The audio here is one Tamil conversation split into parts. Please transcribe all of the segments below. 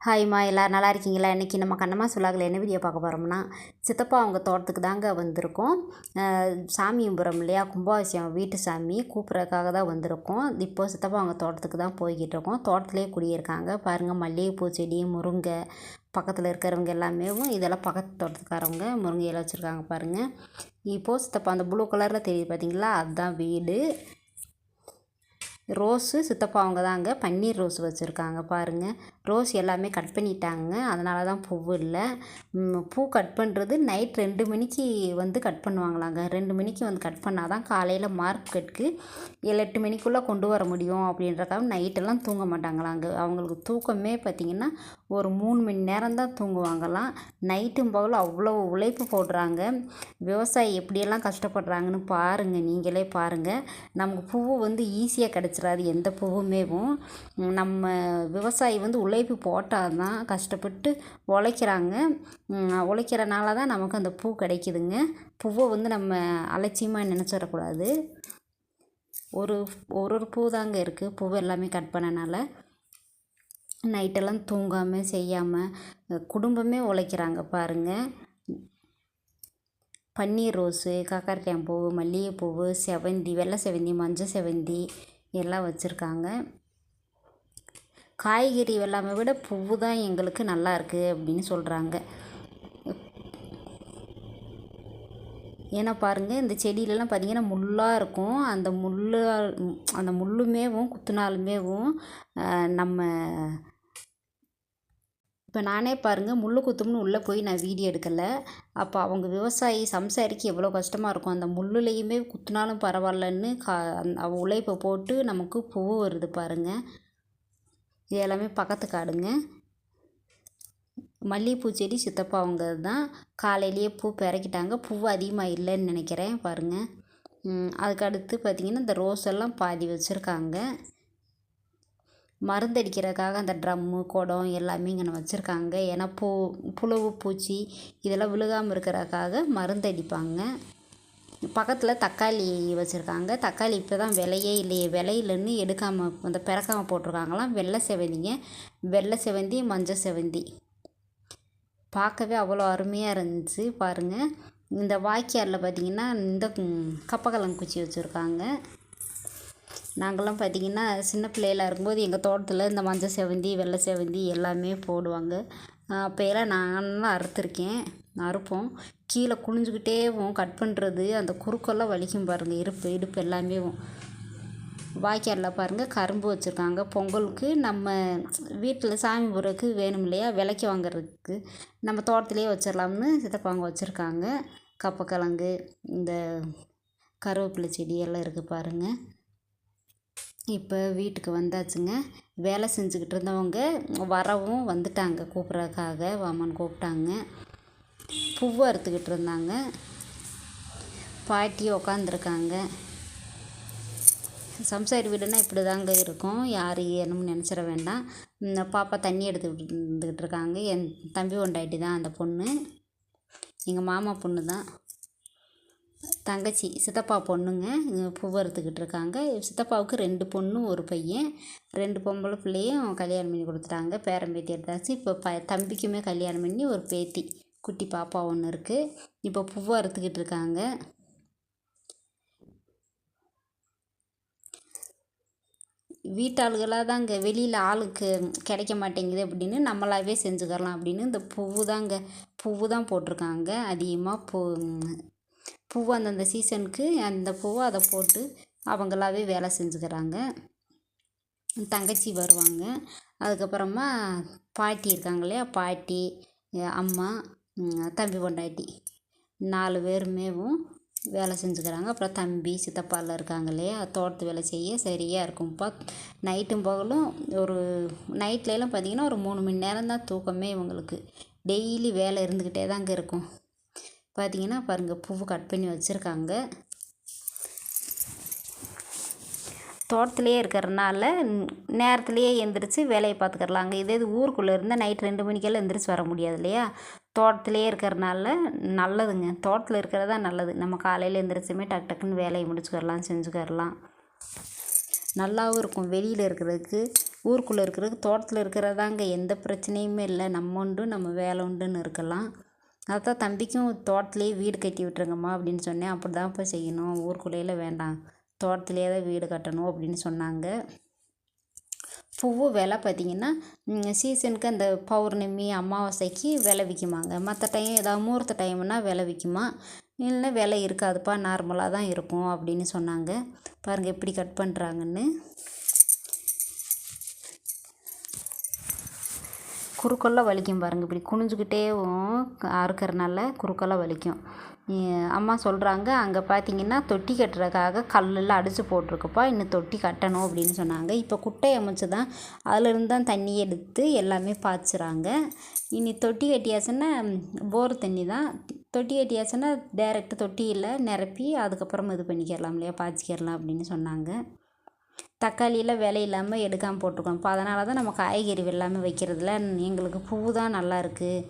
ஹாய்மா, எல்லோரும் நல்லா இருக்கீங்களா? இன்றைக்கி நம்ம கண்ணம்மா சொல்லாகல என்ன வீடியோ பார்க்க போகிறோம்னா, சித்தப்பா அவங்க தோட்டத்துக்கு தாங்க வந்திருக்கோம். சாமி கும்பிட்றோம் இல்லையா, கும்பாபிஷேகம் வீட்டு சாமி கூப்பிட்றதுக்காக தான் வந்திருக்கோம். இப்போது சித்தப்பா அவங்க தோட்டத்துக்கு தான் போய்கிட்டு இருக்கோம். தோட்டத்திலே குடியிருக்காங்க பாருங்கள். மல்லிகைப்பூ செடி, முருங்கை, பக்கத்தில் இருக்கிறவங்க எல்லாமே இதெல்லாம் பக்கத்து தோட்டத்துக்காரவங்க முருங்கை எல்லாம் வச்சுருக்காங்க பாருங்கள். இப்போது சித்தப்பா அந்த ப்ளூ கலரில் தெரியுது பார்த்தீங்களா, அதுதான் வீடு. ரோஸு சித்தப்பா அவங்க தாங்க பன்னீர் ரோஸ் வச்சுருக்காங்க பாருங்கள். ரோஸ் எல்லாமே கட் பண்ணிட்டாங்க, அதனால தான் பூ இல்லை. பூ கட் பண்ணுறது நைட் 2 மணிக்கு வந்து கட் பண்ணுவாங்களாங்க. 2 மணிக்கு வந்து கட் பண்ணால் தான் காலையில் மார்க்கெட்டுக்கு 7-8 மணிக்குள்ளே கொண்டு வர முடியும் அப்படின்றக்காக நைட்டெல்லாம் தூங்க மாட்டாங்களாங்க. அவங்களுக்கு தூக்கமே பார்த்திங்கன்னா ஒரு 3 மணி நேரம் தான் தூங்குவாங்களாம். நைட்டும் பகலும் அவ்வளோ உழைப்பு போடுறாங்க. விவசாயி எப்படியெல்லாம் கஷ்டப்படுறாங்கன்னு பாருங்கள், நீங்களே பாருங்கள். நமக்கு பூ வந்து ஈஸியாக கிடச்சிடாது எந்த பூவுமேவும். நம்ம விவசாயி வந்து உழைப்பு போட்டால் தான் கஷ்டப்பட்டு உழைக்கிறாங்க. உழைக்கிறனால தான் நமக்கு அந்த பூ கிடைக்குதுங்க. பூவை வந்து நம்ம அலட்சியமாக நினச்சிடக்கூடாது. ஒரு பூ தாங்க இருக்குது. பூவை எல்லாமே கட் பண்ணனால நைட்டெல்லாம் தூங்காமல் செய்யாமல் குடும்பமே உழைக்கிறாங்க பாருங்கள். பன்னீர் ரோஸு, காக்கரட்டான் பூ, மல்லிகைப்பூ, செவந்தி, வெள்ளை செவந்தி, மஞ்சள் செவந்தி எல்லாம் வச்சுருக்காங்க. காய்கறி எல்லாமே விட பூ தான் எங்களுக்கு நல்லா இருக்குது அப்படின்னு சொல்கிறாங்க. ஏன்னா பாருங்கள், இந்த செடியிலலாம் பார்த்திங்கன்னா முள்ளாக இருக்கும். அந்த முள்ளுமேவும் குத்துனாலுமேவும் நம்ம இப்போ நானே பாருங்கள் முள் குத்தும்னு உள்ளே போய் நான் வீடியோ எடுக்கலை. அப்போ அவங்க விவசாயி சம்சாரிக்கு எவ்வளோ கஷ்டமாக இருக்கும். அந்த முள்ளுலையுமே குத்துனாலும் பரவாயில்லன்னு உழைப்பை போட்டு நமக்கு பூ வருது பாருங்கள். இது எல்லாமே பக்கத்து காடுங்க. மல்லிகைப்பூ செடி சித்தப்பா அவங்க தான் காலையிலேயே பூ பிறக்கிட்டாங்க. பூ அதிகமாக இல்லைன்னு நினைக்கிறேன் பாருங்கள். அதுக்கு அடுத்து பார்த்திங்கன்னா இந்த ரோஸ் எல்லாம் பாதி வச்சுருக்காங்க. மருந்தடிக்கிறதுக்காக அந்த ட்ரம்மு, குடம் எல்லாமே இங்கே வச்சுருக்காங்க. ஏன்னா புழு பூச்சி இதெல்லாம் விழுகாமல் இருக்கிறதுக்காக மருந்தடிப்பாங்க. பக்கத்தில் தக்காளி வச்சுருக்காங்க. தக்காளி இப்போ தான் விலையே இல்லையே, விலையிலன்னு எடுக்காமல் அந்த பிறக்காமல் போட்டிருக்காங்களாம். வெள்ளை செவந்திங்க, வெள்ளை செவந்தி, மஞ்சள் செவந்தி பார்க்கவே அவ்வளோ அருமையாக இருந்துச்சு பாருங்கள். இந்த வாய்க்காலில் பார்த்திங்கன்னா இந்த கப்பக்கிழங்கு வச்சுருக்காங்க. நாங்கள்லாம் பார்த்திங்கன்னா சின்ன பிள்ளைகளாக இருக்கும்போது எங்கள் தோட்டத்தில் இந்த மஞ்சள் செவந்தி, வெள்ளை செவந்தி எல்லாமே போடுவாங்க. அப்போயெல்லாம் நான்லாம் அறுப்போம். கீழே குனிஞ்சுக்கிட்டே கட் பண்ணுறது, அந்த குறுக்கெல்லாம் வலிக்கும் பாருங்கள். இடுப்பு எல்லாமே. வாய்க்காலில் பாருங்கள் கரும்பு வச்சுருக்காங்க. பொங்கலுக்கு நம்ம வீட்டில் சாமி போடுறதுக்கு வேணும் இல்லையா, விலைக்கு வாங்குறதுக்கு நம்ம தோட்டத்திலே வச்சிடலாம்னு சித்தப்பாங்க வச்சுருக்காங்க. கப்பக்கிழங்கு, இந்த கருவேப்பிலை செடி எல்லாம் இருக்குது பாருங்கள். இப்போ வீட்டுக்கு வந்தாச்சுங்க. வேலை செஞ்சுக்கிட்டு இருந்தவங்க வரவும் வந்துட்டாங்க, கூப்பிட்றதுக்காக வாமான்னு கூப்பிட்டாங்க. பூவை அறுத்துக்கிட்டு இருந்தாங்க. பாட்டி உக்காந்துருக்காங்க. சம்சாரி வீடுனா இப்படி தாங்க இருக்கும், யார் என்னன்னு நினச்சிட வேண்டாம். பாப்பா தண்ணி எடுத்துக்கிட்டு இருக்காங்க. என் தம்பி கொண்டாட்டி தான் அந்த பொண்ணு, எங்கள் மாமா பொண்ணு தான். தங்கச்சி சித்தப்பா பொண்ணுங்க பூ அறுத்துக்கிட்டு இருக்காங்க. சித்தப்பாவுக்கு 2 பொண்ணு 1 பையன். 2 பொம்பளை பிள்ளையும் கல்யாணம் பண்ணி கொடுத்துட்டாங்க. பேரம்பேத்தி எடுத்தாச்சு. இப்போ தம்பிக்குமே கல்யாணம் பண்ணி ஒரு பேத்தி குட்டி பாப்பா ஒன்று இருக்குது. இப்போ பூ அறுத்துக்கிட்டு இருக்காங்க. வீட்டாளுகளாக தாங்க, வெளியில் ஆளுக்கு கிடைக்க மாட்டேங்குது அப்படின்னு நம்மளாவே செஞ்சுக்கலாம் அப்படின்னு இந்த பூ தான் போட்டிருக்காங்க. அதிகமாக பூ அந்தந்த சீசனுக்கு அந்த பூவை அதை போட்டு அவங்களாவே வேலை செஞ்சுக்கிறாங்க. தங்கச்சி வருவாங்க. அதுக்கப்புறமா பாட்டி இருக்காங்க இல்லையா, பாட்டி, அம்மா, தம்பி பொண்டாட்டி 4 பேருமேவும் வேலை செஞ்சுக்கிறாங்க. அப்புறம் தம்பி சித்தப்பாலாம் இருக்காங்க இல்லையா, தோட்டத்து வேலை செய்ய சரியாக இருக்கும்ப்பா. நைட்டும் பகலும் நைட்லலாம் பார்த்திங்கன்னா ஒரு 3 மணி நேரம் தான் தூக்கமே இவங்களுக்கு. டெய்லி வேலை இருந்துக்கிட்டே தாங்க இருக்கும். பார்த்திங்கன்னா பாருங்கள், பூவு கட் பண்ணி வச்சுருக்காங்க. தோட்டத்திலே இருக்கிறனால நேரத்துலேயே எழுந்திரிச்சு வேலையை பார்த்துக்கலாங்க. இதே இது ஊருக்குள்ளே இருந்தால் நைட் 2 மணிக்கெல்லாம் எழுந்திரிச்சு வர முடியாது இல்லையா. தோட்டத்திலே இருக்கிறனால நல்லதுங்க. தோட்டத்தில் இருக்கிறது தான் நல்லது. நம்ம காலையில் எழுந்திரிச்சுமே டக்குன்னு வேலையை முடிச்சுக்கரலாம், செஞ்சுக்கரலாம். நல்லாவும் இருக்கும். வெளியில் இருக்கிறதுக்கு ஊருக்குள்ளே இருக்கிறது தோட்டத்தில் இருக்கிறதாங்க எந்த பிரச்சனையுமே இல்லை. நம்ம உண்டு நம்ம வேலை உண்டுன்னு இருக்கலாம். அதான் தம்பிக்கும் தோட்டத்துலேயே வீடு கட்டி விட்டுருங்கம்மா அப்படின்னு சொன்னேன். அப்படி தான் இப்போ செய்யணும், ஊருக்குள்ளேயே வேண்டாம், தோட்டத்துலேயே தான் வீடு கட்டணும் அப்படின்னு சொன்னாங்க. பூவு விலை பார்த்திங்கன்னா சீசனுக்கு அந்த பௌர்ணமி அமாவாசைக்கு விலை விற்குமாங்க. மற்ற டைம் ஏதாவது முகூர்த்த டைம்னா விலை விற்குமா, இல்லைன்னா விலை இருக்காதுப்பா, நார்மலாக தான் இருக்கும் அப்படின்னு சொன்னாங்க. பாருங்கள் எப்படி கட் பண்ணுறாங்கன்னு. குறுக்கெல்லாம் வலிக்கும் பாருங்கள், இப்படி குனிஞ்சுக்கிட்டே அறுக்கிறனால குறுக்கெல்லாம் வலிக்கும். அம்மா சொல்கிறாங்க அங்கே பார்த்தீங்கன்னா தொட்டி கட்டுறதுக்காக கல்லெல்லாம் அடித்து போட்டிருக்குப்பா, இன்னும் தொட்டி கட்டணும் அப்படின்னு சொன்னாங்க. இப்போ குட்டை அமைச்சு தான் அதிலிருந்து தான் தண்ணி எடுத்து எல்லாமே பாய்ச்சுறாங்க. இனி தொட்டி கட்டியாச்சுன்னா போர் தண்ணி தான், தொட்டி கட்டியாச்சுன்னா டேரெக்டாக தொட்டியில் நிரப்பி அதுக்கப்புறம் இது பண்ணிக்கிறலாம் இல்லையா, பாய்ச்சிக்கிறலாம் அப்படின்னு சொன்னாங்க. தக்காளியெல்லாம் விலை இல்லாமல் எடுக்காமல் போட்டிருக்கோம். இப்போ அதனால தான் நம்ம காய்கறி எல்லாமே வைக்கிறதுல எங்களுக்கு பூ தான் நல்லா இருக்குது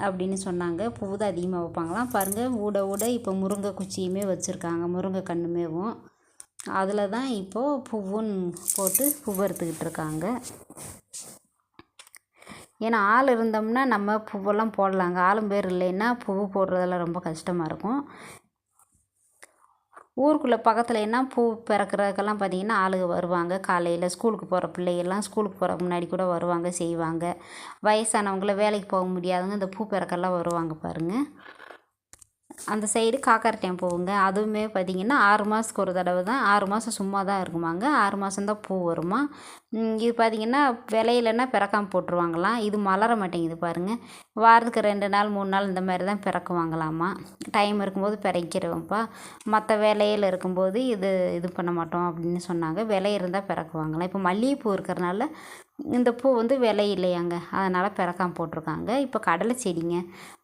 அப்படின்னு சொன்னாங்க. பூ தான் அதிகமாக வைப்பாங்களாம். பாருங்கள் ஊட இப்போ முருங்கை குச்சியுமே வச்சுருக்காங்க, முருங்கை கன்றுமேவும். அதில் தான் இப்போது பூவும் போட்டு பூ வறுத்துக்கிட்டு இருக்காங்க. ஏன்னா ஆள் இருந்தோம்னா நம்ம பூவெல்லாம் போடலாங்க, ஆளும் பேர் இல்லைன்னா பூ போடுறதெல்லாம் ரொம்ப கஷ்டமாக இருக்கும். ஊருக்குள்ளே பக்கத்தில் என்ன பூ பிறக்கிறதுக்கெல்லாம் பார்த்திங்கன்னா ஆளுங்க வருவாங்க. காலையில் ஸ்கூலுக்கு போகிற பிள்ளைகள்லாம் ஸ்கூலுக்கு போகிற முன்னாடி கூட வருவாங்க, செய்வாங்க. வயசானவங்கள வேலைக்கு போக முடியாதவங்க இந்த பூ பிறக்கெல்லாம் வருவாங்க பாருங்கள். அந்த சைடு காக்காரட்டையம் போகுங்க, அதுவுமே பார்த்திங்கன்னா 6 மாதத்துக்கு ஒரு தடவை தான், 6 மாதம் சும்மா தான் இருக்குமாங்க, 6 மாதம்தான் பூ வருமா. இது பார்த்திங்கன்னா விளையிலன்னா பிறக்காமல் போட்டுருவாங்களாம். இது மலர மாட்டேங்குது பாருங்கள், வாரத்துக்கு 2 நாள் 3 நாள் இந்த மாதிரி தான் பிறக்குவாங்களாம்மா. டைம் இருக்கும்போது பிறக்கிறவப்பா, மற்ற வேலையில் இருக்கும்போது இது பண்ண மாட்டோம் அப்படின்னு சொன்னாங்க. விலை இருந்தால் பிறக்குவாங்களாம். இப்போ மல்லிகைப்பூ இருக்கிறனால இந்த பூ விலை இல்லையாங்க, அதனால் பிறக்காமல் போட்டிருக்காங்க. இப்போ கடலை செடிங்க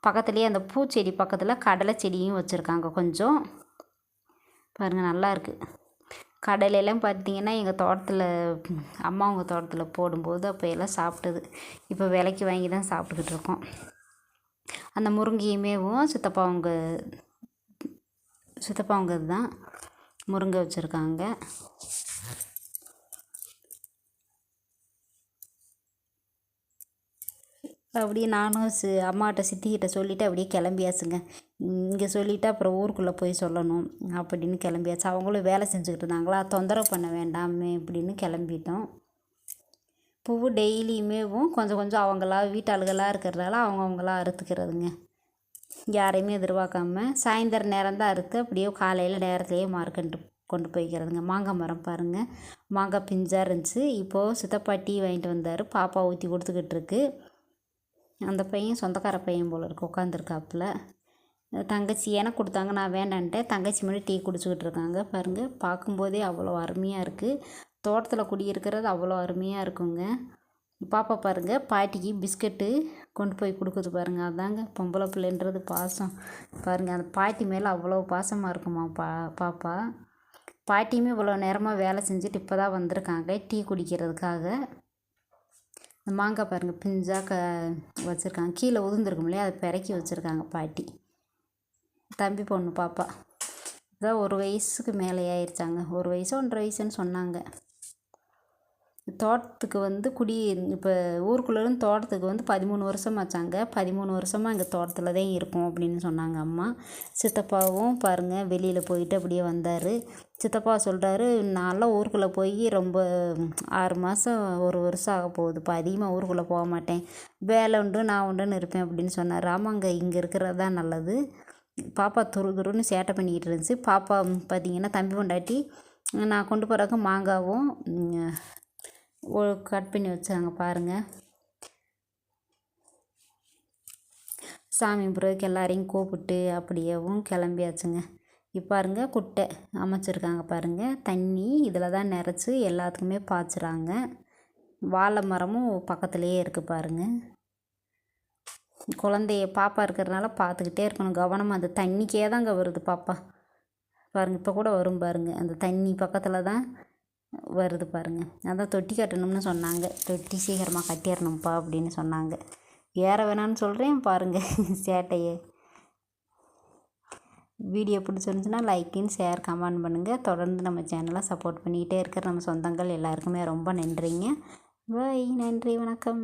பக்கத்துலேயே, அந்த பூச்செடி பக்கத்தில் கடலை செடியும் வச்சுருக்காங்க கொஞ்சம். பாருங்கள் நல்லா இருக்குது. கடலையெல்லாம் பார்த்திங்கன்னா எங்கள் தோட்டத்தில் அம்மா அவங்க தோட்டத்தில் போடும்போது அப்போ எல்லாம் சாப்பிட்டது, இப்போ விலைக்கு வாங்கி தான் சாப்பிட்டுக்கிட்டு இருக்கோம். அந்த முருங்கையுமேவும் சித்தப்பா அவங்க தான் முருங்கை வச்சுருக்காங்க. அப்படியே நானும் அம்மாட்ட சித்திக்கிட்ட சொல்லிவிட்டு அப்படியே கிளம்பியாச்சுங்க. இங்கே சொல்லிவிட்டு அப்புறம் ஊருக்குள்ளே போய் சொல்லணும் அப்படின்னு கிளம்பியாச்சு. அவங்களும் வேலை செஞ்சுக்கிட்டு இருந்தாங்களா, தொந்தரவு பண்ண வேண்டாமே அப்படின்னு கிளம்பிட்டோம். பூ டெய்லியுமேவும் கொஞ்சம் கொஞ்சம் அவங்களா வீட்டாளுகளாக இருக்கிறதால அவங்கவுங்களாக அறுத்துக்கிறதுங்க, யாரையுமே எதிர்பார்க்காம. சாயந்தரம் நேரம் தான் அறுத்து அப்படியே காலையில் நேரத்துலேயே மார்க்கெட்டு கொண்டு போய்க்கிறதுங்க. மாங்காய் மரம் பாருங்கள், மாங்காய் பிஞ்சாக இருந்துச்சு. இப்போது சித்தப்பா டீ வாங்கிட்டு வந்தார், பாப்பா ஊற்றி கொடுத்துக்கிட்டு இருக்கு. அந்த பையன் சொந்தக்கார பையன் போல் இருக்கு, உட்காந்துருக்காப்புல. தங்கச்சி எனக்கு கொடுத்தாங்க, நான் வேண்டான்ட்டேன். தங்கச்சி மட்டும் டீ குடிச்சிக்கிட்டு இருக்காங்க. பாருங்கள் பார்க்கும்போதே அவ்வளோ அருமையாக இருக்குது. தோட்டத்தில் குடியிருக்கிறது அவ்வளோ அருமையாக இருக்குங்க. பாப்பா பாருங்கள் பாட்டிக்கு பிஸ்கட்டு கொண்டு போய் கொடுக்குது பாருங்கள். அதாங்க பொம்பளை பிள்ளைன்றது பாசம் பாருங்கள். அந்த பாட்டி மேலே அவ்வளோ பாசமாக இருக்குமா பாப்பா. பாட்டியுமே இவ்வளோ நேரமாக வேலை செஞ்சுட்டு இப்போ தான் வந்திருக்காங்க டீ குடிக்கிறதுக்காக. இந்த மாங்காய் பாருங்கள் பிஞ்சாக வச்சுருக்காங்க, கீழே உதிர்ந்துருக்கும் இல்லையா, அதை பிறக்கி வச்சுருக்காங்க பாட்டி. தம்பி பொண்ணு பாப்பா இதான் 1 வயசுக்கு மேலே ஆயிடுச்சாங்க, 1 வயசு 1.5 வயசுன்னு சொன்னாங்க. தோட்டத்துக்கு இப்போ ஊருக்குள்ளேருந்து தோட்டத்துக்கு 13 வருஷம் ஆச்சாங்க. 13 வருஷமாக எங்கள் தோட்டத்தில் தான் இருக்கும் அப்படின்னு சொன்னாங்க அம்மா. சித்தப்பாவும் பாருங்கள் வெளியில் போயிட்டு அப்படியே வந்தார். சித்தப்பா சொல்கிறாரு, நான்லாம் ஊருக்குள்ளே போய் ரொம்ப 6 மாதம் 1 வருஷம் ஆக போகுது, இப்போ அதிகமாக ஊருக்குள்ளே போக மாட்டேன், வேலை உண்டு நான் உண்டுன்னு இருப்பேன் அப்படின்னு சொன்னார். ஆமாங்க, இங்கே இருக்கிறது தான் நல்லது. பாப்பா துருன்னு சேட்டை பண்ணிக்கிட்டு இருந்துச்சு. பாப்பா பார்த்திங்கன்னா தம்பி பொண்டாட்டி நான் கொண்டு போகிறதுக்கு மாங்காவும் கட் பண்ணி வச்சாங்க பாருங்கள். சாமி பிறகு எல்லாரையும் கூப்பிட்டு அப்படியேவும் கிளம்பியாச்சுங்க. இப்போ பாருங்க குட்டை அமைச்சிருக்காங்க பாருங்கள், தண்ணி இதில் தான் நிறச்சி எல்லாத்துக்குமே பாய்ச்சுறாங்க. வாழை மரமும் பக்கத்துலேயே இருக்குது பாருங்கள். குழந்தைய பாப்பா இருக்கிறதுனால பார்த்துக்கிட்டே இருக்கணும், கவனமாக. அந்த தண்ணிக்கே தாங்க வருது பாப்பா பாருங்கள், இப்போ கூட வரும் பாருங்கள், அந்த தண்ணி பக்கத்தில் தான் வருது பாருங்கள். அதான் தொட்டி கட்டணும்னு சொன்னாங்க, தொட்டி சீக்கிரமாக கட்டிடணும்ப்பா அப்படின்னு சொன்னாங்க. ஏற வேணான்னு சொல்கிறேன் பாருங்கள் சேட்டையை. வீடியோ பிடிச்சிருந்துச்சுன்னா லைக்கின் ஷேர் கமெண்ட் பண்ணுங்கள். தொடர்ந்து நம்ம சேனலை சப்போர்ட் பண்ணிக்கிட்டே இருக்கிற நம்ம சொந்தங்கள் எல்லாருக்குமே ரொம்ப நன்றிங்க. பாய், நன்றி, வணக்கம்.